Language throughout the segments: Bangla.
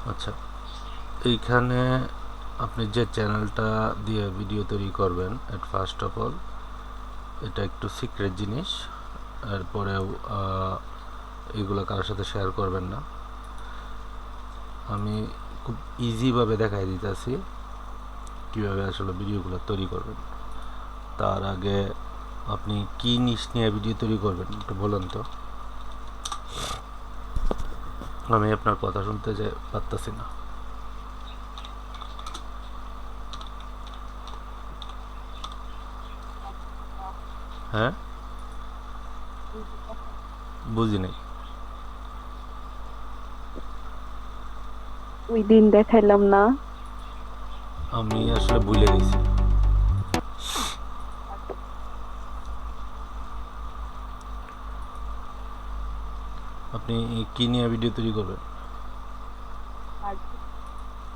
আচ্ছা, এইখানে আপনি যে চ্যানেলটা দিয়ে ভিডিও তৈরি করবেন, এট ফার্স্ট অফ অল এটা একটু সিক্রেট জিনিস। এরপরেও এইগুলো কারোর সাথে শেয়ার করবেন না। আমি খুব ইজিভাবে দেখাই দিতেছি কীভাবে আসলে ভিডিওগুলো তৈরি করবেন। তার আগে আপনি কী নিশ নিয়ে ভিডিও তৈরি করবেন একটু বলেন তো। আমি আপনার কথা শুনতে যে পারতেছি না। হ্যাঁ, বুঝি নাই। ওই দিন দেখাইলাম না? আমি আসলে ভুলে গেছি। আপনি কী নিয়ে ভিডিও তৈরি করবেন?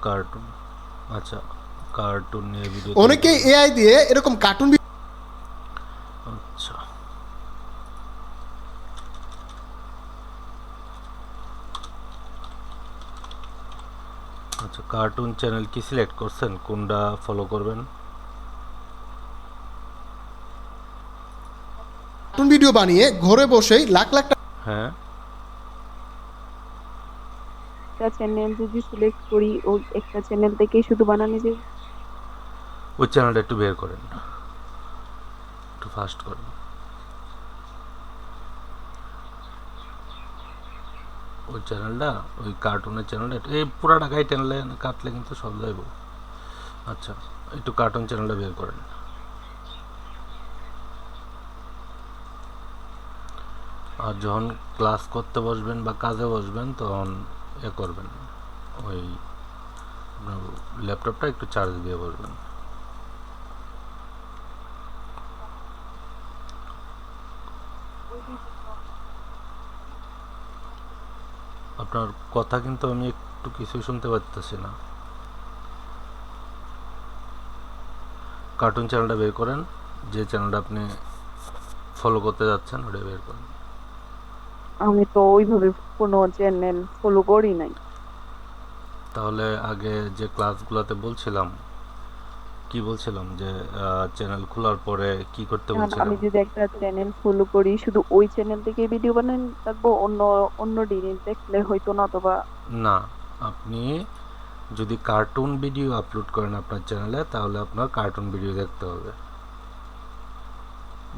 কার্টুন। আচ্ছা, কার্টুন নিয়ে ভিডিও তৈরি অনেকেই করবেন। এআই দিয়ে এরকম কার্টুন আচ্ছা, আচ্ছা, কার্টুন চ্যানেল কি সিলেক্ট করছেন কোনটা ফলো করবেন? ভিডিও বানিয়ে ঘরে বসেই লাখ লাখ টাকা হ্যাঁ, একটা চ্যানেল যদি সিলেক্ট করি, ওই একটা চ্যানেল থেকেই শুধু বানানো যাবে? ওই চ্যানেলটা একটু বের করেন, একটু ফাস্ট করেন। ওই চ্যানেলটা, ওই কার্টুনের চ্যানেলটা এই পুরা ঢাকায় টেনলে কাটলে কিন্তু সব যাইব। আচ্ছা, একটু কার্টুন চ্যানেলটা বের করেন। আর যখন ক্লাস করতে বসবেন বা কাজে বসবেন তখন করবেন, ওই ল্যাপটপটা একটু চার্জ দিয়ে বসবেন। আপনার কথা কিন্তু আমি একটু কিছুই শুনতে পারতেছি না। কার্টুন চ্যানেলটা বের করেন, যে চ্যানেলটা আপনি ফলো করতে যাচ্ছেন ওটা বের করেন। আমি তো ওইভাবে কোনো চ্যানেল ফলো করি নাই। তাহলে আগে যে ক্লাসগুলোতে বলছিলাম, কি বলছিলাম যে চ্যানেল খোলার পরে কি করতে এখন আমি বলছিলাম? যদি একটা চ্যানেল ফলো করি, শুধু ওই চ্যানেল থেকে ভিডিও বানাই থাকবো, অন্য অন্য জিনিস দেখলে হয়তো না, অথবা? না, আপনি যদি কার্টুন ভিডিও আপলোড করেন আপনার চ্যানেলে তাহলে আপনার কার্টুন ভিডিও দেখতে হবে।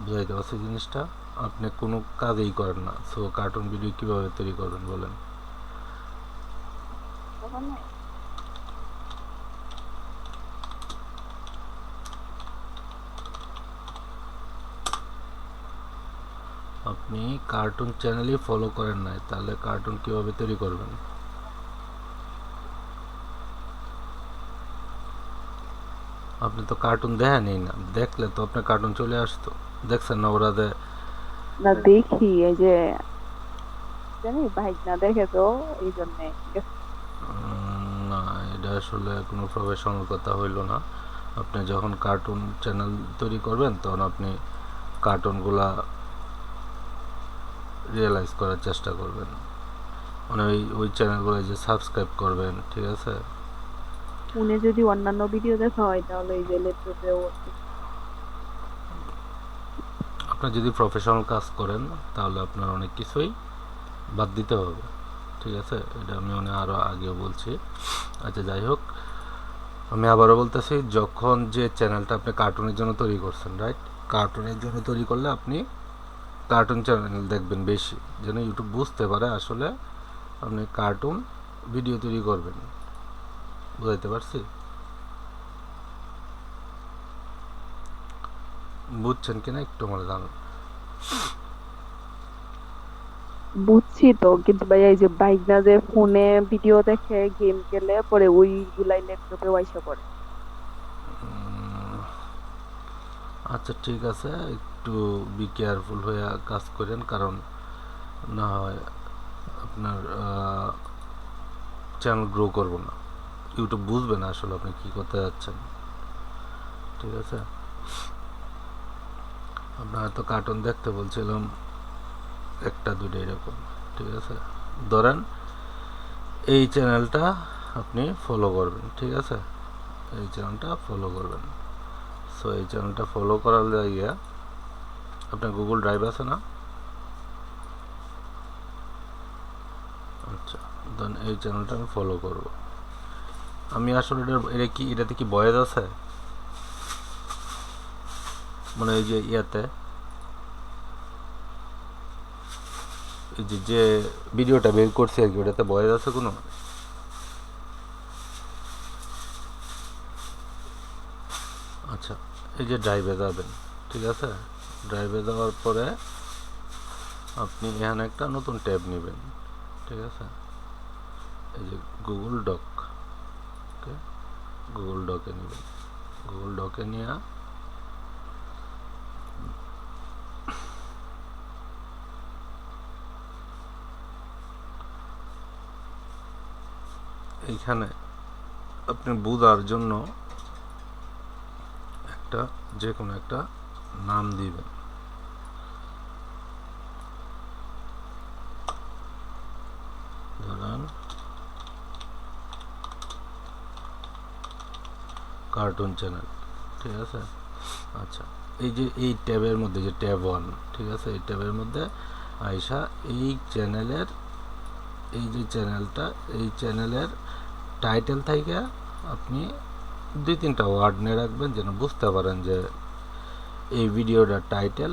বুঝাইতে পারছি জিনিসটা? আপনি কোনো কাজেই করেন না, সো কার্টুন ভিডিও কীভাবে তৈরি করবেন বলেন? আপনি কার্টুন চ্যানেলই ফলো করেন নাই, তাহলে কার্টুন কীভাবে তৈরি করবেন? আপনি তো কার্টুন দেখেনই না, দেখলে তো আপনার কার্টুন চলে আসতো। দেখছেন না ওরা যে না, দেখি এই যে, জানি বাইক না দেখে তো, এই জন্য। না, এটা আসলে কোনো প্রফেশনাল কথা হইল না। আপনি যখন কার্টুন চ্যানেল তৈরি করবেন তখন আপনি কার্টুনগুলা রিয়েলাইজ করার চেষ্টা করবেন, মানে ওই চ্যানেলগুলো যে সাবস্ক্রাইব করবেন, ঠিক আছে? ফোনে যদি অন্যান্য ভিডিও দেখা হয়, তাহলে এই যে ল্যাপটপেও। আপনি যদি প্রফেশনাল কাজ করেন তাহলে আপনার অনেক কিছুই বাদ দিতে হবে, ঠিক আছে? এটা আমি আরও আগেও বলছি। আচ্ছা, যাই হোক, আমি আবারও বলতেছি, যখন যে চ্যানেলটা আপনি কার্টুনের জন্য তৈরি করছেন, রাইট? কার্টুনের জন্য তৈরি করলে আপনি কার্টুন চ্যানেল দেখবেন বেশি, যেন ইউটিউব বুঝতে পারে আসলে আপনি কার্টুন ভিডিও তৈরি করবেন। বুঝাইতে পারছি? বুঝছেন কিনা একটু আমার জানান। বুঝছি তো, কিন্তু ভাই এই যে বাইক না, যে ফোনে ভিডিও দেখে গেম খেলে পরে ওইগুলাই ল্যাপটপে আইসা পড়ে। আচ্ছা, ঠিক আছে, একটু বি কেয়ারফুল হয়ে কাজ করেন, কারণ না হয় আপনার চ্যানেল গ্রো করবো না, ইউটিউব বুঝবে না আসলে আপনি কী করতে যাচ্ছেন, ঠিক আছে? আপনার তো কার্টুন দেখতে বলছিলাম একটা দুটো এরকম, ঠিক আছে? ধরেন এই চ্যানেলটা আপনি ফলো করবেন, ঠিক আছে? এই চ্যানেলটা ফলো করবেন। সো এই চ্যানেলটা ফলো করার লাগিয়া আপনার গুগল ড্রাইভ আছে না? আচ্ছা, দেন এই চ্যানেলটা আমি ফলো করব। আমি আসলে এটাতে কি ভয়েস আছে? মানে এই যে ইয়াতে এই যে ভিডিওটা বের করছি আর কি, ওটাতে ভয়েস আছে কোনো? আচ্ছা, এই যে ড্রাইভে যাবেন, ঠিক আছে? ড্রাইভে যাওয়ার পরে আপনি এখানে একটা নতুন ট্যাব নেবেন, ঠিক আছে? এই যে গুগল ডক, ওকে, গুগল ডকে নেবেন। গুগল ডকে নিয়ে এইখানে আপনি বোঝার জন্য একটা যে কোনো একটা নাম দিবেন। ধরেন কার্টুন চ্যানেল, ঠিক আছে? আচ্ছা, এই যে এই ট্যাবের মধ্যে যে ট্যাব 1, ঠিক আছে, এই ট্যাবের মধ্যে আয়শা এই চ্যানেলের এই যে চ্যানেলটা, এই চ্যানেলের টাইটেল থেকে আপনি 2-3টা ওয়ার্ড নিয়ে রাখবেন যেন বুঝতে পারেন যে এই ভিডিওটার টাইটেল,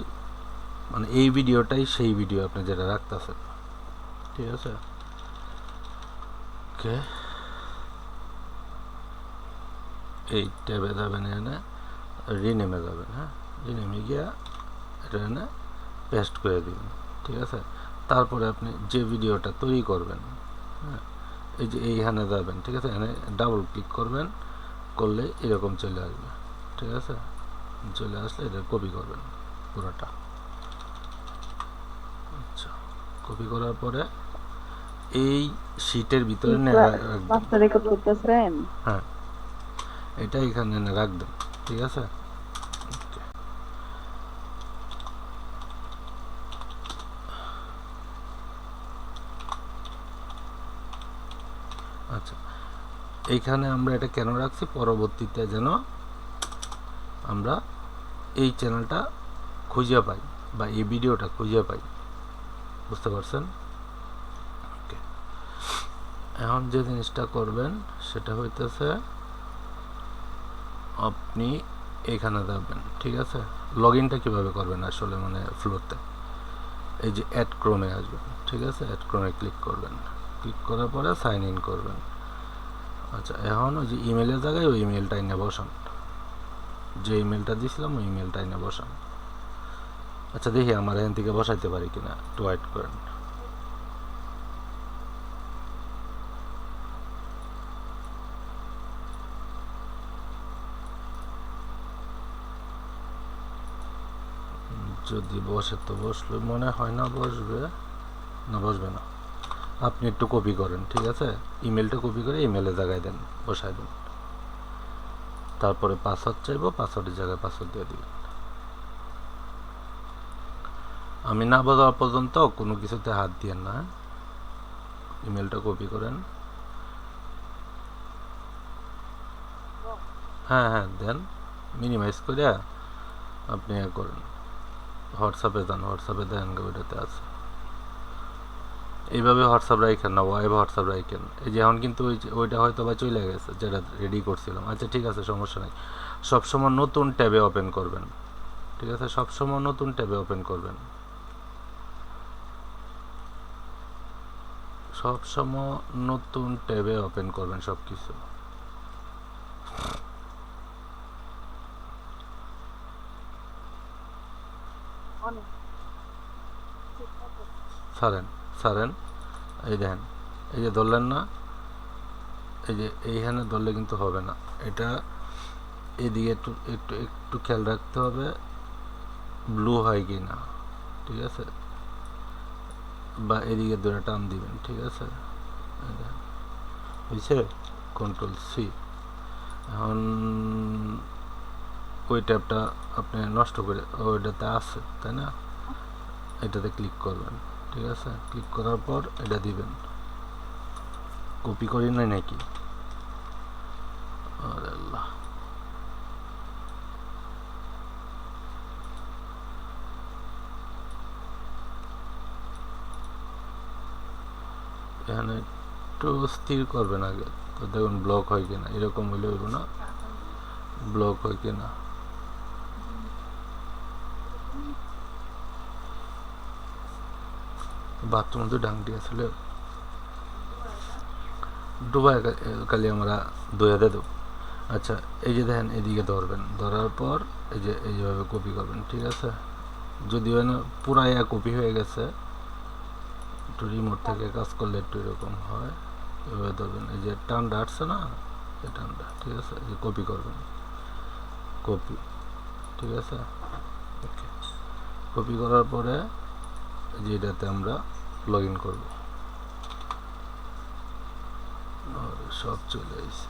মানে এই ভিডিওটাই সেই ভিডিও আপনি যেটা রাখতেছেন, ঠিক আছে? ওকে, এই ট্যাবে যাবেন, এনে রিনেমে যাবেন। হ্যাঁ, রিনেমে গিয়া এটা এনে পেস্ট করে দিবেন, ঠিক আছে? তারপরে আপনি যে ভিডিওটা তৈরি করবেন, হ্যাঁ, এই যে এইখানে যাবেন, ঠিক আছে? এখানে ডাবল ক্লিক করবেন, করলে এরকম চলে আসবে, ঠিক আছে? চলে আসলে এটা কপি করবেন পুরোটা। আচ্ছা, কপি করার পরে এই শিটের ভিতরে ক্লাসটা রেকর্ড করতেছেন? হ্যাঁ, এটা এখানে এনে রাখবেন, ঠিক আছে? আচ্ছা, এইখানে আমরা এটা কেন রাখছি, পরবর্তীতে যেন আমরা এই চ্যানেলটা খুঁজে পাই বা এই ভিডিওটা খুঁজে পাই, বুঝতে পারছেন? ওকে, এখন যে জিনিসটা করবেন সেটা হইতেছে আপনি এখানে যাবেন, ঠিক আছে? লগ ইনটা কীভাবে করবেন আসলে, মানে ফ্লোতে এই যে অ্যাড ক্রোমে আসবেন, ঠিক আছে? অ্যাড ক্রোমে ক্লিক করবেন, ক্লিক করার পরে সাইন ইন করবেন। আচ্ছা, এখন ওই যে ইমেলের জায়গায় ওই ইমেলটা এনে বসান, যে ইমেলটা দিয়েছিলাম ওই ইমেলটা এনে বসান। আচ্ছা, দেখি আমার এখান থেকে বসাইতে পারি কিনা, একটু ওয়েট করেন। যদি বসে তো বসলে, মনে হয় না বসবে, না বসবে না। আপনি একটু কপি করেন, ঠিক আছে? ইমেলটা কপি করে ইমেলের জায়গায় দেন, বসায় দেন। তারপরে পাসওয়ার্ড চাইবো, পাসওয়ার্ডের জায়গায় পাসওয়ার্ড দিয়ে দিবেন। আমি না বোঝা পর্যন্ত কোনো কিছুতে হাত দিয়েন না। ইমেলটা কপি করেন, হ্যাঁ হ্যাঁ দেন, মিনিমাইজ করে আপনি করেন, হোয়াটসঅ্যাপে যান, হোয়াটসঅ্যাপে দেন, ওইটাতে আছে। এইভাবে হোয়াটসঅ্যাপ রাখেন না, ওয়াইভ হোয়াটসঅ্যাপ রাখেন। এই যে এখন কিন্তু ওইটা হয়তো বা চলে গেছে যেটা রেডি করছিলাম। আচ্ছা, ঠিক আছে, সমস্যা নেই। সবসময় নতুন ট্যাবে ওপেন করবেন, ঠিক আছে? সবসময় নতুন ট্যাবে ওপেন করবেন, সবসময় নতুন ট্যাবে ওপেন করবেন সব কিছু। ছাড়েন, ছাড়েন, এই দেখেন, এই যে ধরলেন না, এই যে এইখানে ধরলে কিন্তু হবে না, এটা এদিকে একটু একটু একটু খেয়াল রাখতে হবে ব্লু হয় কি না, ঠিক আছে? বা এদিকে ধরে টান দিবেন, ঠিক আছে? হয়েছে, কন্ট্রোল সি। এখন ওই ট্যাবটা আপনি নষ্ট করে, ওইটাতে আছে তাই না, এটাতে ক্লিক করবেন, ঠিক আছে? ক্লিক করার পর এটা দিবেন, কপি করি নাই নাকি, আরে আল্লাহ, এখানে একটু স্থির করবেন আগে, তো দেখুন ব্লক হয় কিনা। এরকম হইলে হইব না, ব্লক হয় কিনা। বাথরুম তো ডাংটি আসলে ডুবাই খালি আমরা দইয়া দেব। আচ্ছা, এই যে দেখেন এদিকে ধরবেন, ধরার পর এই যে এইভাবে কপি করবেন, ঠিক আছে। যদিও না পুরাই কপি হয়ে গেছে, একটু রিমোট থেকে কাজ করলে একটু এরকম হয়। এভাবে ধরবেন, এই যে টানটা আসছে না, এই টানটা, ঠিক আছে, এই যে কপি করবেন, কপি, ঠিক আছে। ওকে, কপি করার পরে যে এটাতে আমরা লগ ইন করবো, সব চলে আসছে।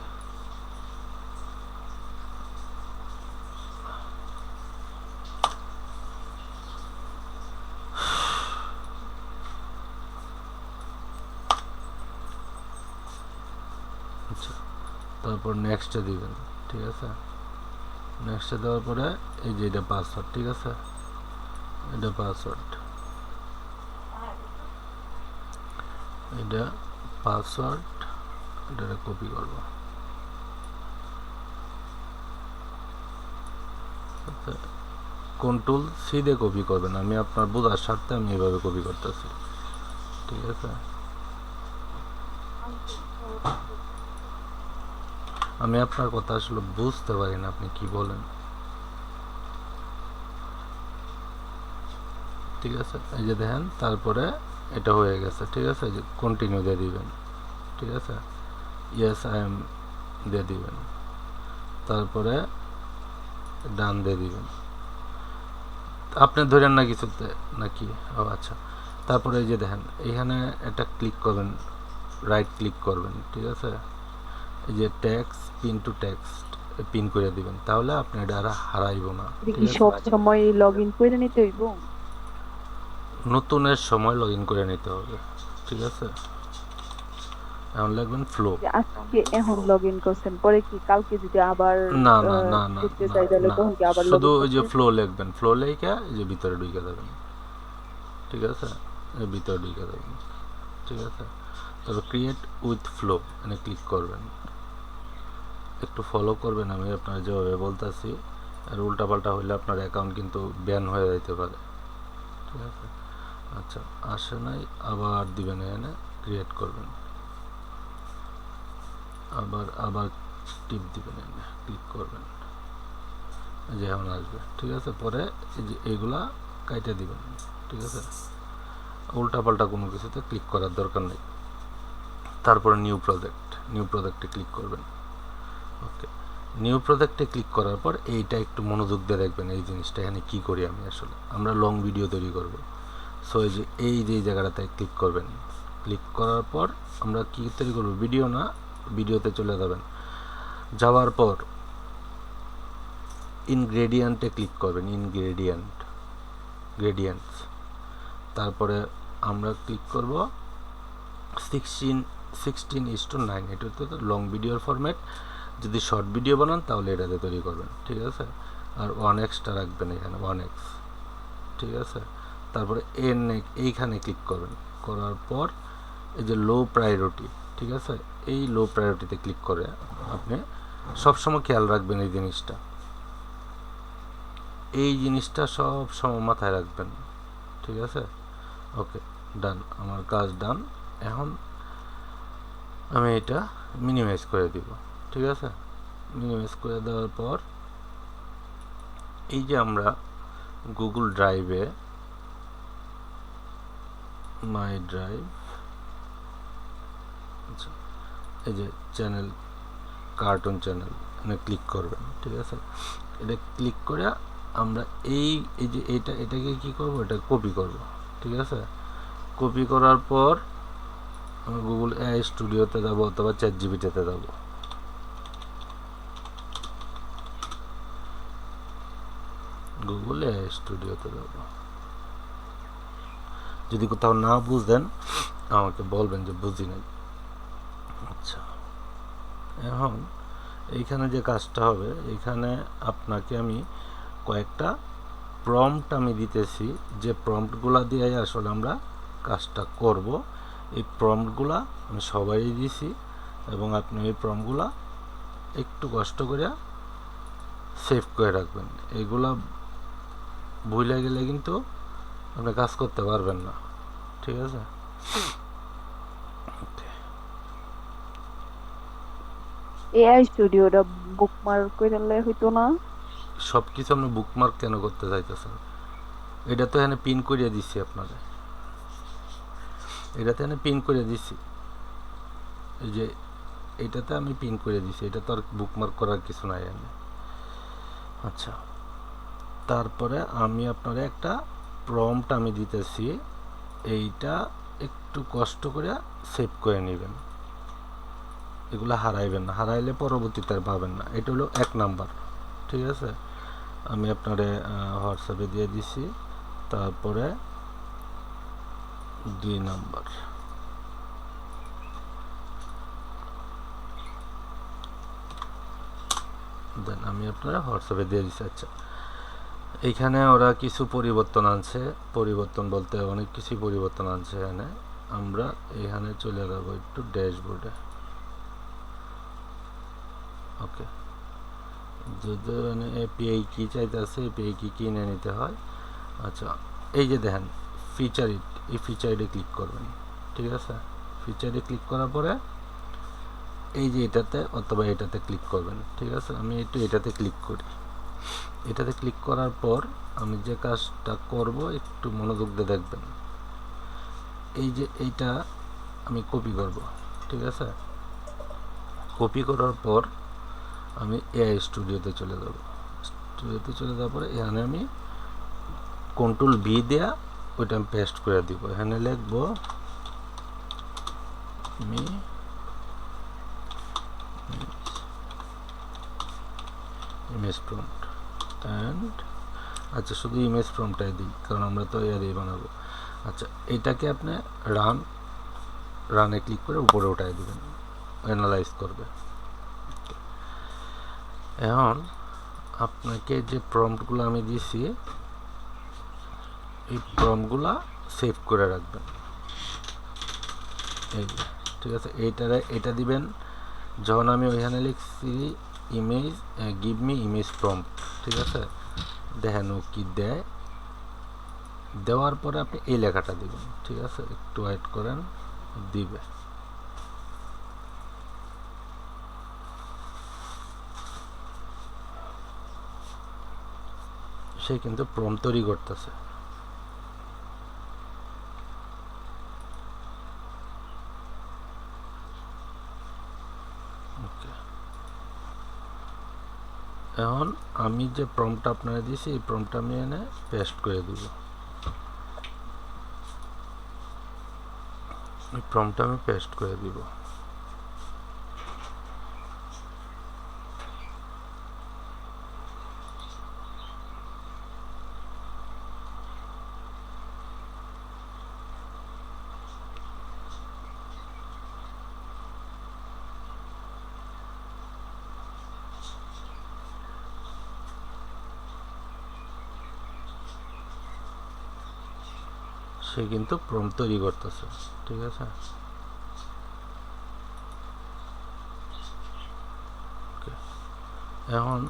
আচ্ছা, তারপর নেক্সটে দিবেন, ঠিক আছে। নেক্সটে দেওয়ার পরে এই যে এটা পাসওয়ার্ড, ঠিক আছে, এটা পাসওয়ার্ড, এটা পাসওয়ার্ড, এটা কপি করব। কন্ট্রোল সি দিয়ে কপি করবেন, আমি আপনার বোঝার স্বার্থে আমি এভাবে কপি করতেছি, ঠিক আছে। আমি আপনার কথা আসলে বুঝতে পারি না, আপনি কি বলেন, ঠিক আছে। এই যে দেখেন, তারপরে এটা হয়ে গেছে, ঠিক আছে। যে কন্টিনিউ দিয়ে দিবেন, ঠিক আছে, ইয়েস আই এম দিয়ে দিবেন, তারপরে ডান দিয়ে দিবেন। আপনি ধরেন না কিছুতে নাকি? ও আচ্ছা, তারপরে এই যে দেখেন এখানে এটা ক্লিক করবেন, রাইট ক্লিক করবেন, ঠিক আছে। এই যে tax pin to text pin করে দিবেন, তাহলে আপনি এটা আর হারাইব না, এটা ঠিক কি আছে। সব সময় লগ ইন করে নিতে হইব? নতুনের সময় লগ ইন করে নিতে হবে, ঠিক আছে। এখন লিখবেন ফ্লো। যে আজকে এখন লগ ইন করছেন, পরে কি কালকে যদি আবার না না না না দেখতে না চাই তাহলে না, তখন কি আবার লগ শুধু ইন ওই যে করতে? ফ্লো লিখবেন, ফ্লো লিখে এই যে ভিতরে ঢুকে যাবেন, ঠিক আছে, এর ভিতরে ঢুকে যাবেন, ঠিক আছে। তবে ক্রিয়েট উইথ ফ্লো এখানে ক্লিক করবেন, একটু ফলো করবেন আমি আপনার যেভাবে বলতেছি, আর উল্টাপাল্টা হইলে আপনার অ্যাকাউন্ট কিন্তু ব্যান হয়ে যেতে পারে, ঠিক আছে। আচ্ছা, আসে নাই, আবার দিবেন, এখানে ক্রিয়েট করবেন, আবার আবার টিপ দিবেন, এখানে ক্লিক করবেন, যে এখন আসবে, ঠিক আছে। পরে এই যে এইগুলা কাইটে দিবেন, ঠিক আছে। উল্টাপাল্টা কোনো কিছুতে ক্লিক করার দরকার নেই। তারপরে নিউ প্রজেক্ট, নিউ প্রজেক্টে ক্লিক করবেন, ওকে। নিউ প্রজেক্টে ক্লিক করার পর এইটা একটু মনোযোগ দিয়ে দেখবেন, এই জিনিসটা এখানে কী করি আমি আসলে। আমরা লং ভিডিও তৈরি করব, সো এই যে জায়গাটাতে ক্লিক করবেন, ক্লিক করার পর আমরা কী তৈরি করব, ভিডিও না, ভিডিওতে চলে যাবেন, যাওয়ার পর ইনগ্রেডিয়েন্টে ক্লিক করবেন, গ্রেডিয়েন্টস, তারপরে আমরা ক্লিক করব 16:9, এটা হচ্ছে লং ভিডিওর ফরম্যাট। যদি শর্ট ভিডিও বানান তাহলে এটাতে তৈরি করবেন, ঠিক আছে। আর 1x রাখবেন এখানে, 1x, ঠিক আছে। তারপরে এইখানে ক্লিক করবেন, করার পর এই যে লো প্রায়োরিটি, ঠিক আছে, এই লো প্রায়োরিটিতে ক্লিক করে আপনি সবসময় খেয়াল রাখবেন এই জিনিসটা সব সময় মাথায় রাখবেন, ঠিক আছে। ওকে, ডান, আমার কাজ ডান। এখন আমি এটা মিনিমাইজ করে দিব, ঠিক আছে। মিনিমাইজ করে দেওয়ার পর এই যে আমরা গুগল ড্রাইভে, মাই ড্রাইভ, আচ্ছা, এই যে চ্যানেল, কার্টুন চ্যানেল, এখানে ক্লিক করবেন, ঠিক আছে। এটা ক্লিক করে আমরা এই যে এটাকে কি করব, এটা কপি করব, ঠিক আছে। কপি করার পর আমি গুগল এআই স্টুডিওতে যাব অথবা চ্যাট জিপিটিতে যাব, গুগল এআই স্টুডিওতে যাব। যদি কোথাও না বুঝেন আমাকে বলবেন যে বুঝি নাই। আচ্ছা, এখন এইখানে যে কাজটা হবে, এখানে আপনাকে আমি কয়েকটা প্রম্পট আমি দিতেছি, যে প্রম্পটগুলা দিয়ে আসলে আমরা কাজটা করব। এই প্রম্পটগুলা আমি সবাই দিছি, এবং আপনি এই প্রম্পটগুলা একটু কষ্ট করে সেভ করে রাখবেন। এগুলা ভুলে গেলে কিন্তু আপনি কাজ করতে পারবেন না, ঠিক আছে? এআই স্টুডিওটা বুকমার্ক কইরালে হইতো না? সব কিছু আপনি বুকমার্ক কেন করতে চাইতেছেন? এটা তো এখানে পিন করিয়ে দিছি আপনাদের, এটাতে এখানে পিন করে দিছি, এই যে এটাতে আমি পিন করে দিছি, এটা তো আর বুকমার্ক করার কিছু নাই এখানে। আচ্ছা, তারপরে আমি আপনার একটা প্রম্পট আমি দিতেছি, এইটা একটু কষ্ট করে সেভ করে নেবেন। এগুলো হারাইবেন না, হারাইলে পরবর্তীতে আর পাবেন না। এটা হলো 1 নাম্বার, ঠিক আছে? আমি আপনারে হোয়াটসঅ্যাপে দিয়ে দিছি। তারপরে 2 নাম্বার, দেন আমি আপনারা হোয়াটসঅ্যাপে দিয়ে দিচ্ছি। আচ্ছা, এইখানে ওরা কিছু পরিবর্তন আনছে, পরিবর্তন বলতে অনেক কিছুই পরিবর্তন আনছে। এখানে আমরা এখানে চলে যাবো একটু ড্যাশবোর্ডে। ওকে, যদি মানে এপিআই কি চাইতেছে, এপিআই কি কিনে নিতে হয়। আচ্ছা, এই যে দেখেন ফিচার ইট, এই ফিচার ইটে ক্লিক করবেন, ঠিক আছে? ফিচারে ক্লিক করার পরে এই যে এটাতে অথবা এটাতে ক্লিক করবেন, ঠিক আছে? আমি একটু এটাতে ক্লিক করি। এটাতে ক্লিক করার পর আমি যে কাজটা করব একটু মনোযোগ দিয়ে দেখবেন। এই যে এইটা আমি কপি করব, ঠিক আছে? কপি করার পর আমি এআই স্টুডিওতে চলে যাব। স্টুডিওতে চলে যাওয়ার পরে এখানে আমি কন্ট্রোল ভি দেয়া ওইটা আমি পেস্ট করে দিব। এখানে লিখবো আমি ইমেজ প্রম্পট অ্যান্ড, আচ্ছা শুধু ইমেজ প্রম্পটটাই দিই, কারণ আমরা তো এআই বানাবো। আচ্ছা, এটাকে আপনি রানে ক্লিক করে উপরে উঠাই দেবেন, অ্যানালাইজ করবে। এখন আপনাকে যে প্রম্পটগুলো আমি দিয়েছি, এই প্রম্পটগুলো সেভ করে রাখবেন। এই যে, ঠিক আছে? এটা দিবেন যখন আমি ওইখানে লিখছি image give me image prompt, ঠিক আছে? দেখেন ও কি দেয়। দেওয়ার পরে আপনি এই লেখাটা দিবেন, ঠিক আছে? একটু ওয়েট করেন, দিবে। সে কিন্তু প্রম্পট তৈরি করতেছে। ওকে, এখন আমি যে প্রম্পটটা আপনারা দিয়েছি, এই প্রম্পটটা আমি এনে পেস্ট করে দিব। এই প্রম্পটটা আমি পেস্ট করে দিব। সে কিন্তু প্রম্পট তৈরি করতেছে, ঠিক আছে? এখন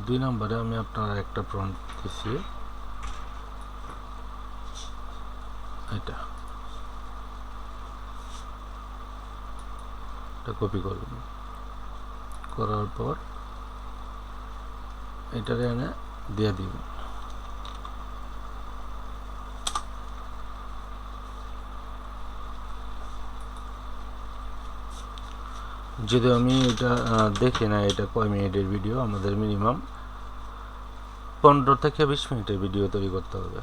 2 নম্বরে আমি আপনার একটা প্রম্পট দিচ্ছি, এটা কপি করবেন। করার পর এটারে এনে দিয়ে দিবেন। যদি আমি এটা দেখি না, এটা কয় মিনিটের ভিডিও, আমাদের মিনিমাম 15 থেকে 20 মিনিটের ভিডিও তৈরি করতে হবে।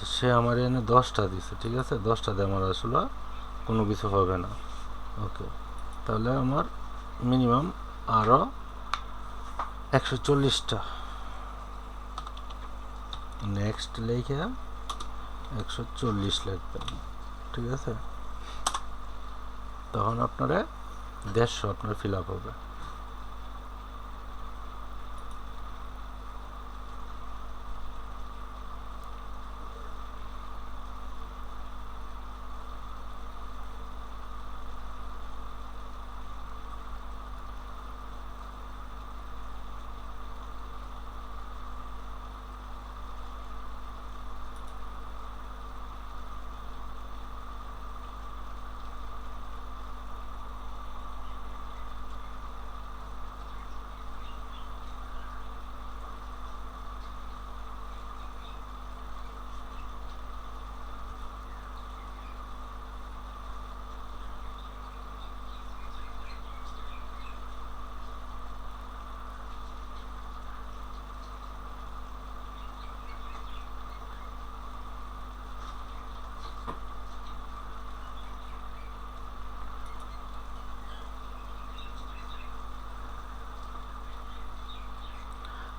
আচ্ছা, সে আমার এনে 10টা দিছে, ঠিক আছে, 10টাতে আমার আসলে কোনো কিছু হবে না। ওকে, তাহলে আমার মিনিমাম আরও 140টা নেক্সট লেখে 140 লিখবেন, ঠিক আছে, তখন আপনারা 150 আপনার ফিল আপ হবে।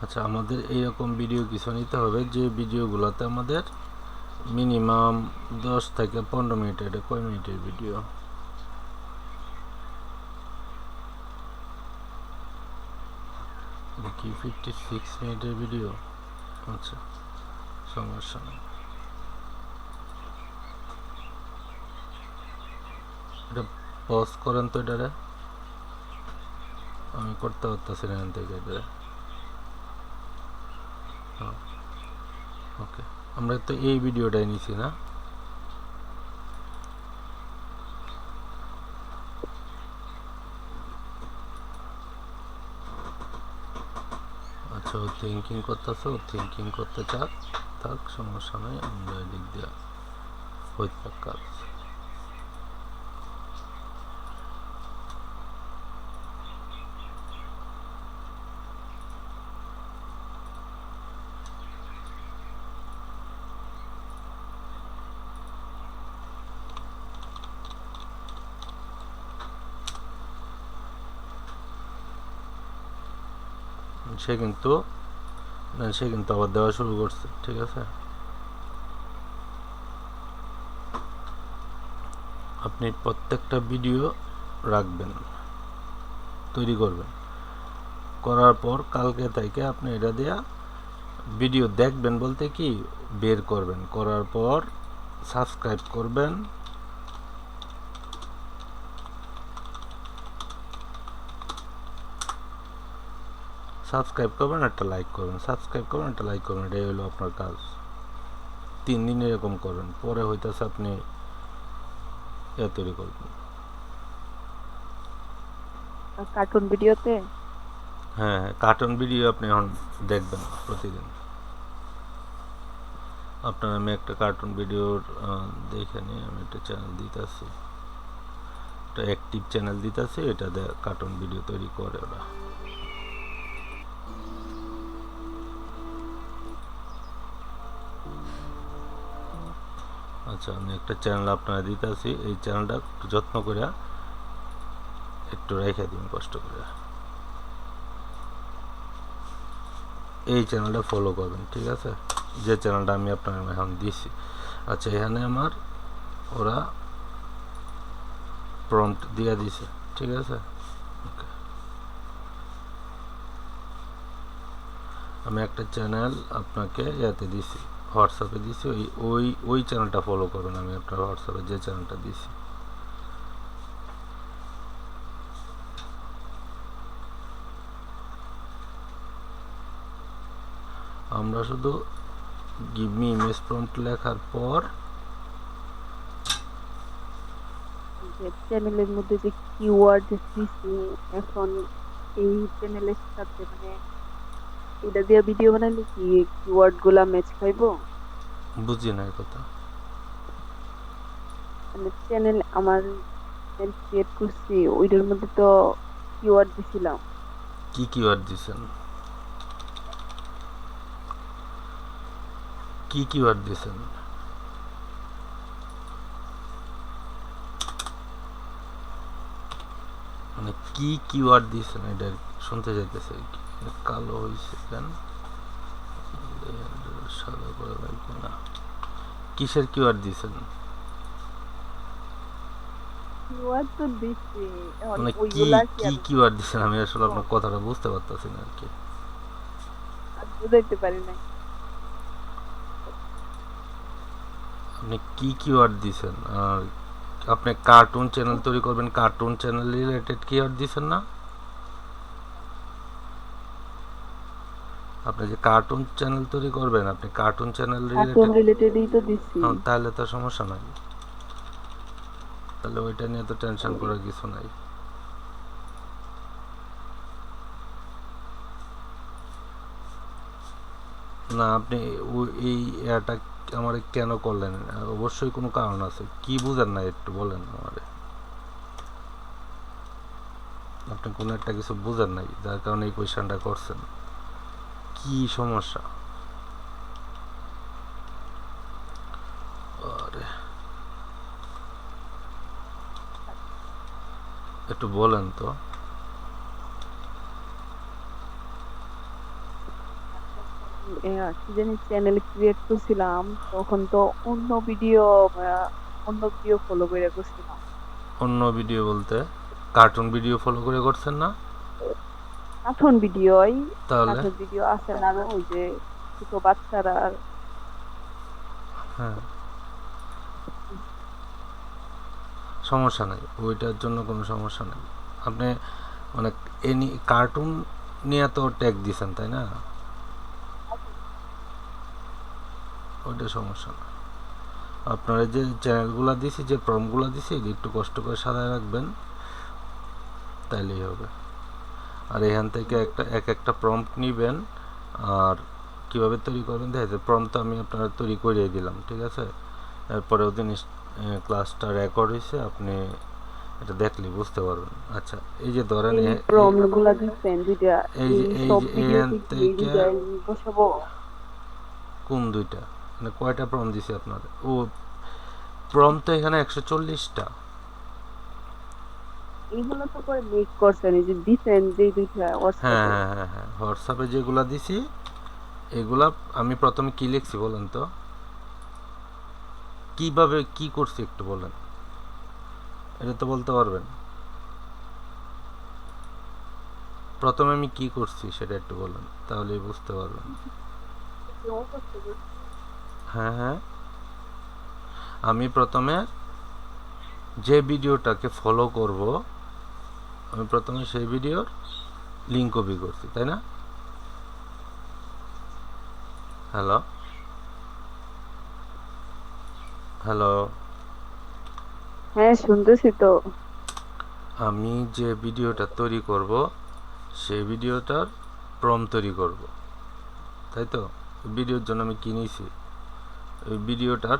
আচ্ছা, আমাদের এইরকম ভিডিও কিছু নিতে হবে যে ভিডিওগুলোতে আমাদের মিনিমাম 10 থেকে 15 মিনিট। এটা কয় মিনিটের ভিডিও? কি 56 মিনিটের ভিডিও? আচ্ছা, সমস্যা নেই, এটা পজ করেন তো, এটারে আমি করতে পারতেছি না এখান থেকে এটা। ওকে, আমরা তো এই ভিডিওটাই নিছি না? আচ্ছা, ও থিঙ্কিং করতেছে, ও থিঙ্কিং করতে চাক, থাক, সমস্যা নেই, আমরা এদিক দিয়ে হইতে থাক কাজ। সে কিন্তু আবার দেওয়া শুরু করছে, ঠিক আছে। আপনি প্রত্যেকটা ভিডিও রাখবেন, তৈরি করবেন, করার পর কালকে থেকে আপনি এটা দেয়া ভিডিও দেখবেন, বলতে কি বের করবেন, করার পর সাবস্ক্রাইব করবেন, একটা লাইক করবেন, এটাই হলো আপনার কাজ। 3 দিন এরকম করবেন, পরে হইতেছে আপনি তৈরি করবেন। কার্টুন ভিডিওতে হ্যাঁ, কার্টুন ভিডিও আপনি এখন দেখবেন প্রতিদিন। আপনার আমি একটা কার্টুন ভিডিওর দেখে নিই, আমি একটা চ্যানেল দিতেছি, একটা অ্যাক্টিভ চ্যানেল দিতেছি, এটা কার্টুন ভিডিও তৈরি করে ওরা। আচ্ছা, আমি একটা চ্যানেল আপনারা দিতেছি, এই চ্যানেলটা একটু যত্ন করে একটু রেখে দিন, কষ্ট করে এই চ্যানেলটা ফলো করবেন, ঠিক আছে, যে চ্যানেলটা আমি আপনার এখন দিছি। আচ্ছা, এখানে আমার ওরা প্রম্পট দিয়ে দিছে, ঠিক আছে। ওকে, আমি একটা চ্যানেল আপনাকে ইয়াতে দিছি, হোয়াটসঅ্যাপে দিছি, ওই চ্যানেলটা ফলো করবেন, আমি আপনার হোয়াটসঅ্যাপে যে চ্যানেলটা দিছি। আমরা শুধু গিভ মি ইমেজ প্রম্পট লেখার পর চ্যানেলের মধ্যে যে কিওয়ার্ড দিছি, এখন এই চ্যানেলের সাথে মানে এটা দিয়ে ভিডিও বানাইলে কি কিওয়ার্ড গুলা ম্যাচ খাইবো? বুঝি না কথা। মানে চ্যানেল আমার ক্রিয়েট করছি, ওইটার মধ্যে তো কিওয়ার্ড দিছিলাম। কি কিওয়ার্ড দিছেন? কি কিওয়ার্ড দিছেন? মানে কি কিওয়ার্ড দিয়েছেন এটা শুনতে চাইতেছে আর কি। কালো হয়েছে কেন, সাদা করা লাগবে না। কিসের কিওয়ার্ড দিয়েছেন, কিওয়ার্ড তো দিছি, এখন মানে কি ওইগুলা কি কি আমি কিওয়ার্ড দিয়েছেন, আমি আসলে বুঝবো? আপনার কথাটা বুঝতে পারতেছি না আর কি। আর বুঝাইতে পারি নাই। আপনি কি কিওয়ার্ড দিয়েছেন, আর আপনি কার্টুন চ্যানেল তৈরি করবেন, কার্টুন চ্যানেল রিলেটেড কিওয়ার্ড দিয়েছেন না? আপনি যে কার্টুন চ্যানেল তৈরি করবেন, আপনি কার্টুন চ্যানেল কার্টুন রিলেটেড, রিলেটেডই তো দিছি। তাহলে তো সমস্যা নাই, তাহলে ওইটা নিয়ে তো টেনশন করার কিছু নাই। না আপনি এই এটা আমার কেন করলেন, অবশ্যই কোনো কারণ আছে, কি বুঝেন না একটু বলেন আমারে। আপনি কোনো একটা কিছু বুঝেন নাই যার কারণে এই কোয়েশ্চেনটা করছেন, কি সমস্যা? আরে একটু বলেন তো। কি জানি চ্যানেল ক্রিয়েট করছিলাম, তখন তো অন্য ভিডিও অন্য ভিডিও ফলো করে করছিলাম। অন্য ভিডিও বলতে কার্টুন ভিডিও ফলো করে করছেন না? কার্টুন ভিডিওই, তাহলে কার্টুন ভিডিও আছে না, ওই যে ছোট বাচ্চারা। হ্যাঁ, সমস্যা নাই, ওইটার জন্য কোনো সমস্যা নেই। আপনি মানে এনি কার্টুন নিয়ে তো ট্যাগ দিয়েছেন তাই না, ওইটা সমস্যা না। আপনারা যে চ্যানেলগুলো দিছি, যে প্রমগুলো দিছি, একটু কষ্ট করে সাজায় রাখবেন, তাইলেই হবে। আর এখান থেকে এক একটা প্রম্পট নেবেন, আর কীভাবে তৈরি করবেন দেখে, প্রম্পট তো আমি আপনারা তৈরি করিয়ে দিলাম, ঠিক আছে। এরপরেও দিন ক্লাসটা রেকর্ড হয়েছে, আপনি এটা দেখলে বুঝতে পারবেন। আচ্ছা, এই যে ধরেন এই প্রম্পট গুলা দিচ্ছেন দুইটা, এই যে এই সব এখান ভিডিওতে কি এই থেকে দুইটা বসাবো? কোন দুইটা, মানে কয়টা প্রম্পট দিছি আপনার? ও প্রম্পট তো এখানে 140টা। এইগুলো তো করে মেক করছেন, এই যে দিচ্ছেন যে দুইটা হ্যাঁ হোয়াটসঅ্যাপে। হ্যাঁ হ্যাঁ হ্যাঁ, হোয়াটসঅ্যাপে যেগুলা দিছি এগুলা আমি প্রথমে কি লিখছি বলেন তো, কিভাবে কি করছি একটু বলেন, এটা তো বলতে পারবেন। প্রথমে আমি কি করছি সেটা একটু বলেন, তাহলেই বুঝতে পারবেন। হ্যাঁ হ্যাঁ, আমি প্রথমে যে ভিডিওটাকে ফলো করব, আমি প্রথমে সেই ভিডিওর লিঙ্ক কপি করছি তাই না? হ্যালো হ্যালো, হ্যাঁ শুনতেছি তো। আমি যে ভিডিওটা তৈরি করব সেই ভিডিওটার তৈরি করব, তাই তো? ভিডিওর জন্য আমি কিনেছি ওই ভিডিওটার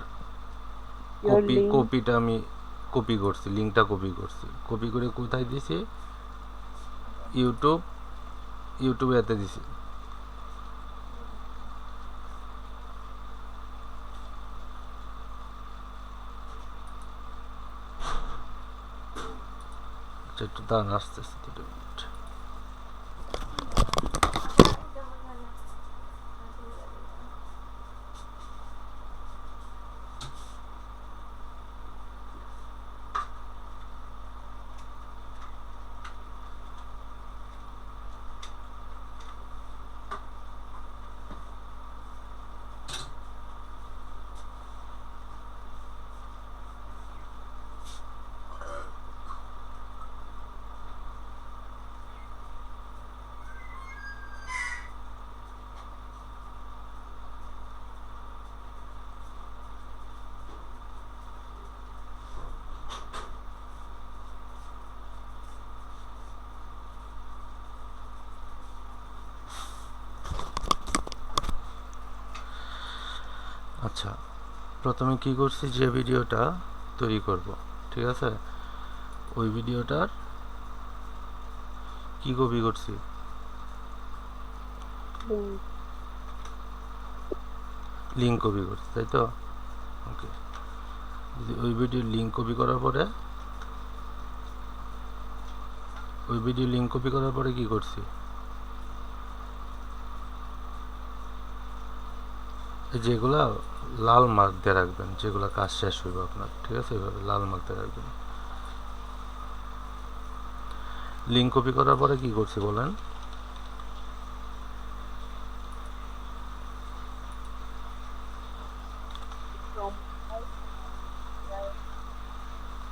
ইয়োর লিঙ্ক। কপিটা আমি কপি করছি, লিঙ্কটা কপি করছি, কপি করে কোথায় দিছি, ইউটিউবে এতে দিছি। আচ্ছা, একটু দাঁড়ান, আসতেছে 2 মিনিট। আচ্ছা, প্রথমে কি করছি, যে ভিডিওটা তৈরি করব, ঠিক আছে, ওই ভিডিওটার কি কপি করছি, লিঙ্ক কপি করছি, তাই তো? ওকে, ওই ভিডিওর লিঙ্ক কপি করার পরে ওই ভিডিও লিঙ্ক কপি করার পরে কি করছি, যেগুলা লাল মার্ক দিয়ে রাখবেন, যেগুলো কাজ শেষ হইব আপনার, ঠিক আছে, এইভাবে লাল মার্ক দিয়ে রাখবেন। লিঙ্ক কপি করার পরে কি করছি বলেন,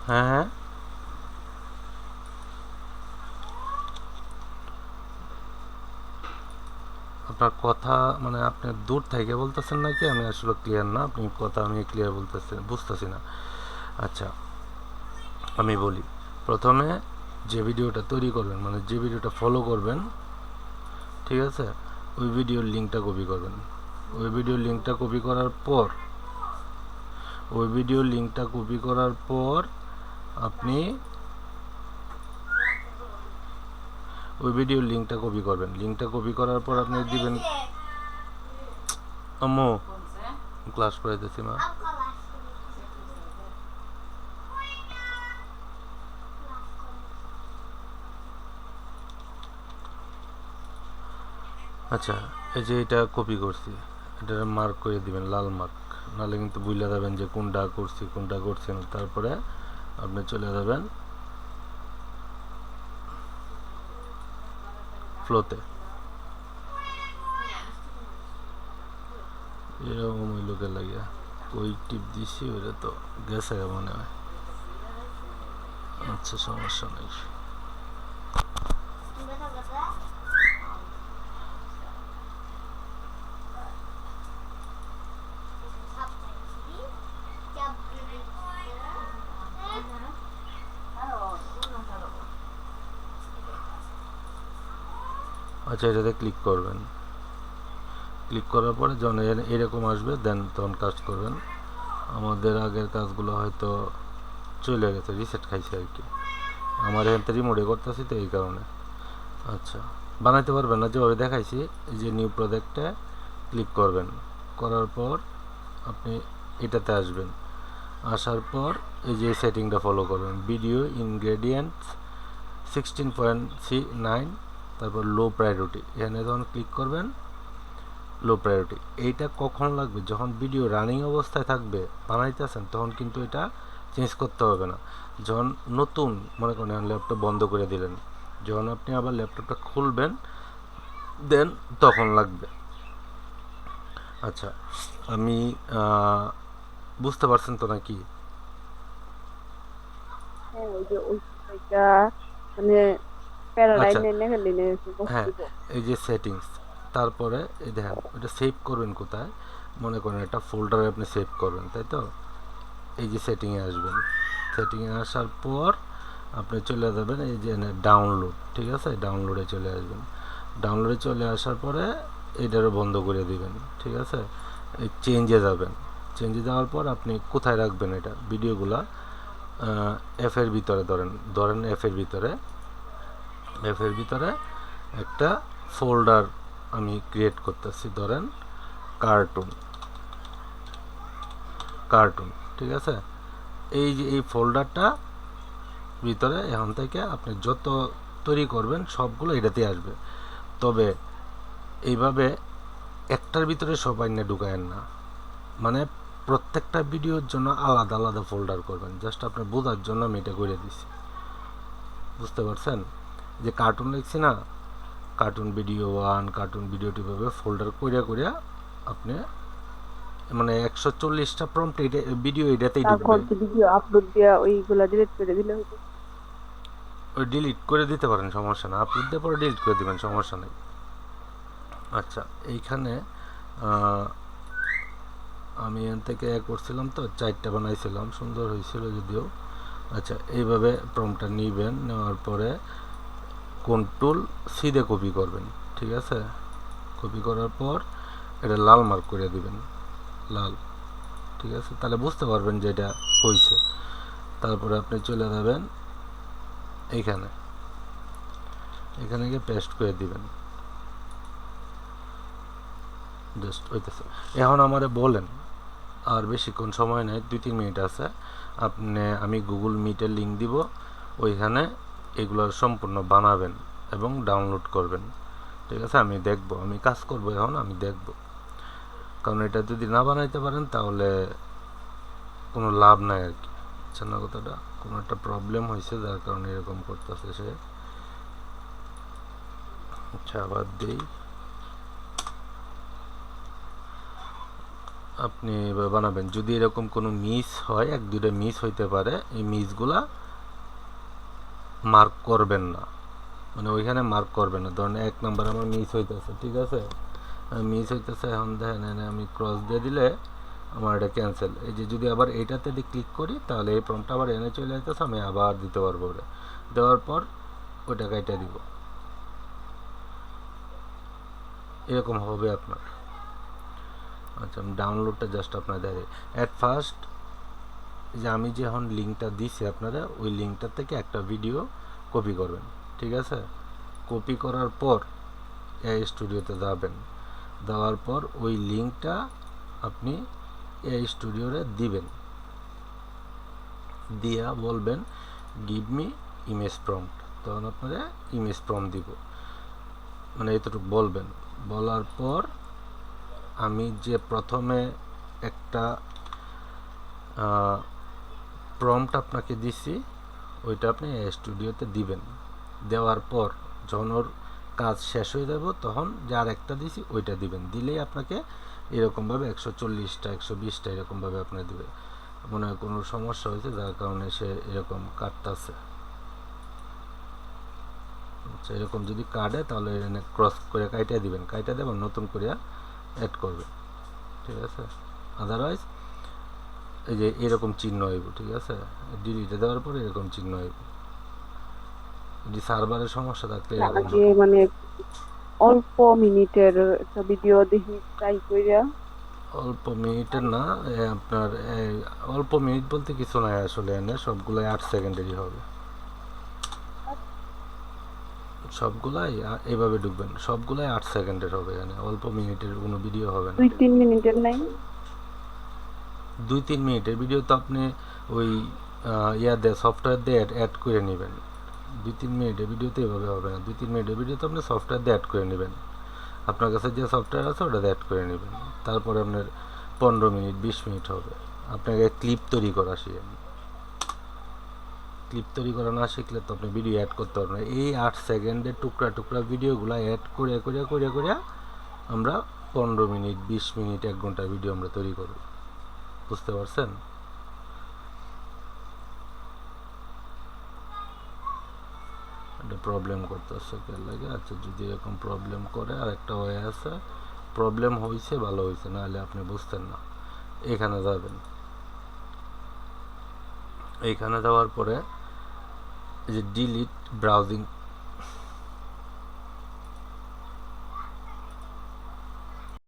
হ্যাঁ হ্যাঁ আপনার কথা মানে আপনি দূর থেকে বলতেছেন নাকি আমি আসলে ক্লিয়ার না, আপনি কথা আমি ক্লিয়ার বলতেছি বুঝতেছি না। আচ্ছা আমি বলি, প্রথমে যে ভিডিওটা তৈরি করবেন মানে যে ভিডিওটা ফলো করবেন, ঠিক আছে, ওই ভিডিওর লিঙ্কটা কপি করবেন। ওই ভিডিওর লিঙ্কটা কপি করার পর আপনি ওই ভিডিওর লিঙ্কটা কপি করবেন। লিঙ্কটা কপি করার পর আপনি দিবেন, আম্মু ক্লাস করাইতেছি মা। আচ্ছা এই যে এটা কপি করছি, এটা মার্ক করে দিবেন লাল মার্ক, নাহলে কিন্তু বুঝলে যাবেন যে কোনটা করছি না। তারপরে আপনি চলে যাবেন ফ্লোতে, এরকম ওই লোকের লাগিয়া ওই টিপ দিছি, ওইটা তো গেছে মনে হয়। আচ্ছা সমস্যা নেই। আচ্ছা এটাতে ক্লিক করবেন, ক্লিক করার পরে যখন এরকম আসবে দেন তখন কাজ করবেন। আমাদের আগের কাজগুলো হয়তো চলে গেছে, রিসেট খাইছে আর কি, আমার এখান থেকে রিমোটে করতেছি তো এই কারণে। আচ্ছা বানাইতে পারবেন না যেভাবে দেখাইছি, এই যে নিউ প্রজেক্টে ক্লিক করবেন, করার পর আপনি এটাতে আসবেন, আসার পর এই যে সেটিংটা ফলো করবেন, ভিডিও ইনগ্রেডিয়েন্টস 16.9, তারপর লো প্রায়োরিটি, এখানে যখন ক্লিক করবেন লো প্রায়োরিটি। এইটা কখন লাগবে, যখন ভিডিও রানিং অবস্থায় থাকবে বানাইতেছেন তখন কিন্তু এটা চেঞ্জ করতে হবে না। যখন নতুন মনে করেন ল্যাপটপ বন্ধ করে দিলেন, যখন আপনি আবার ল্যাপটপটা খুলবেন দেন তখন লাগবে। আচ্ছা আমি বুঝতে পারছেন তো নাকি? হ্যাঁ ওই যে ওই সময়টা মানে আচ্ছা প্যারালাইন না হ্যাঁ বসতিব। এই যে সেটিংস, তারপরে এই দেখেন এটা সেভ করবেন কোথায়, মনে করেন একটা ফোল্ডারে আপনি সেভ করবেন, তাই তো এই যে সেটিংয়ে আসবেন, সেটিংয়ে আসার পর আপনি চলে যাবেন এই যে ডাউনলোড, ঠিক আছে, ডাউনলোডে চলে আসবেন। ডাউনলোডে চলে আসার পরে এটারও বন্ধ করে দিবেন, ঠিক আছে, এই চেঞ্জে যাবেন। চেঞ্জে যাওয়ার পর আপনি কোথায় রাখবেন এটা ভিডিওগুলা, এফের ভিতরে ধরেন এফের ভিতরে একটা ফোল্ডার আমি ক্রিয়েট করতেছি, ধরেন কার্টুন, ঠিক আছে, এই যে এই ফোল্ডারটা ভিতরে এখন থেকে আপনি যত তৈরি করবেন সবগুলো এটাতেই আসবে। তবে এইভাবে একটার ভিতরে সবাই না ঢুকায়েন না, মানে প্রত্যেকটা ভিডিওর জন্য আলাদা আলাদা ফোল্ডার করবেন, জাস্ট আপনার বোঝার জন্য আমি এটা করে দিছি, বুঝতে পারছেন? যে কার্টুন লিখছি না, কার্টুন ভিডিও 1, কার্টুন ভিডিও 2 ভাবে ফোল্ডার কইরা আপনি মানে 140টা প্রম্পট এটা ভিডিও এটাতেই তারপর ঢুকবে। কি ভিডিও আপলোড দিয়া ওইগুলা ডিলিট করে দিলে হইতো? ওই ডিলিট করে দিতে পারেন, সমস্যা না, আপলোড দেওয়ার পরে ডিলিট করে দিবেন, সমস্যা নেই। আচ্ছা এইখানে আমি এখান থেকে করছিলাম তো 4টা বানাইছিলাম, সুন্দর হয়েছিল যদিও। আচ্ছা এইভাবে প্রম্পটটা নেবেন, নেওয়ার পরে কন্ট্রোল সি দিয়ে কপি করবেন, ঠিক আছে, কপি করার পর এটা লাল মার্ক করে দিবেন, লাল, ঠিক আছে, তাহলে বুঝতে পারবেন যে এটা হয়েছে। তারপরে আপনি চলে যাবেন এখানে গিয়ে পেস্ট করে দিবেন, জাস্ট হইতেছে। এখন আমারে বলেন, আর বেশিক্ষণ সময় নেই, 2-3 মিনিট আছে, আমি গুগল মিটের লিঙ্ক দিব, ওইখানে এগুলো সম্পূর্ণ বানাবেন এবং ডাউনলোড করবেন। ঠিক আছে, আমি দেখব, আমি কাজ করব এখন, আমি দেখব। কারণ এটা যদি না বানাইতে পারেন তাহলে কোনো লাভ নাই আর কি, বুঝছেন না কথাটা? কোনো একটা প্রবলেম হয়েছে যার কারণে এরকম করতেছে সে। আচ্ছা, আবার দিই। আপনি বানাবেন, যদি এরকম কোনো মিস হয়, এক দুইটা মিস হইতে পারে, এই মিসগুলা মার্ক করবেন না, মানে ওইখানে মার্ক করবেন না। ধরেন 1 নাম্বার আমার মিস হইতেছে, ঠিক আছে, মিস হইতেছে, এখন দেখেন এনে আমি ক্রস দিয়ে দিলে আমার এটা ক্যান্সেল। এই যে যদি আবার এইটাতে দিয়ে ক্লিক করি তাহলে এই প্রম্পটটা আবার এনে চলে আসতেছে, আমি আবার দিতে পারবো। ওটা দেওয়ার পর ওইটা কাইটা দিব, এরকম হবে আপনার। আচ্ছা, আমি ডাউনলোডটা জাস্ট আপনার দেখে অ্যাট ফার্স্ট যে আমি যে এখন লিঙ্কটা দিছি আপনারা, ওই লিঙ্কটা থেকে একটা ভিডিও কপি করবেন, ঠিক আছে? কপি করার পর এআই স্টুডিওতে যাবেন, দেওয়ার পর ওই লিঙ্কটা আপনি এআই স্টুডিওরে দিবেন, দিয়া বলবেন গিভ মি ইমেজ প্রম্পট, তখন আপনারা ইমেজ প্রম্পট দিব, মানে এতটুকু বলবেন। বলার পর আমি যে প্রথমে একটা প্রম্পট আপনাকে দিছি ওইটা আপনি স্টুডিওতে দিবেন। দেওয়ার পর যখন ওর কাজ শেষ হয়ে যাব তখন যার একটা দিছি ওইটা দিবেন। দিলেই আপনাকে এরকমভাবে 140টা 120টা এরকমভাবে আপনার দিবে। মনে হয় কোনো সমস্যা হয়েছে যার কারণে সে এরকম কাটতেছে। আচ্ছা, এরকম যদি কাটে তাহলে এখানে ক্রস করে কাইটা দিবেন, কাইটা দেবেন, নতুন করে অ্যাড করবেন, ঠিক আছে? আদারওয়াইজ এই যে এরকম চিহ্ন হইব, ঠিক আছে? ডিলিটে দেওয়ার পরে এরকম চিহ্ন হইব। যদি সার্ভারের সমস্যা থাকলে এরকম আগে মানে অল্প মিনিটের একটা ভিডিও দেখি ট্রাই কইরা। অল্প মিনিটের না, আপনার অল্প মিনিট বলতে কিছু নাই আসলে, এনে সবগুলাই 8 সেকেন্ডেরই হবে, সবগুলাই এইভাবে ঢুকবেন, সবগুলাই 8 সেকেন্ডের হবে, এখানে অল্প মিনিটের কোনো ভিডিও হবে না। 2-3 মিনিটের নাই? 2-3 মিনিটের ভিডিও তো আপনি ওই ইয়া দিয়ে সফটওয়্যার দিয়ে অ্যাড করে নেবেন। 2-3 মিনিটের ভিডিও তো এভাবে হবে না। 2-3 মিনিটের ভিডিও তো আপনি সফটওয়্যার দিয়ে অ্যাড করে নেবেন, আপনার কাছে যে সফটওয়্যার আছে ওটা অ্যাড করে নেবেন। তারপরে আপনার 15 মিনিট 20 মিনিট হবে। আপনাকে ক্লিপ তৈরি করা শিখেন, ক্লিপ তৈরি করা না শিখলে তো আপনি ভিডিও অ্যাড করতে পারবেন না। এই 8 সেকেন্ডের টুকরা টুকরা ভিডিওগুলো অ্যাড করে করে করে করে আমরা 15 মিনিট 20 মিনিট 1 ঘন্টার ভিডিও আমরা তৈরি করব, বুঝতে পারছেন? এটা প্রবলেম করতেছে কে লাগে? আচ্ছা, যদি এরকম প্রবলেম করে, আর একটা ওয়ে আছে, প্রবলেম হয়েছে ভালো হয়েছে, নাহলে আপনি বুঝতেন না। এখানে যাবেন, এইখানে যাওয়ার পরে এই যে ডিলিট ব্রাউজিং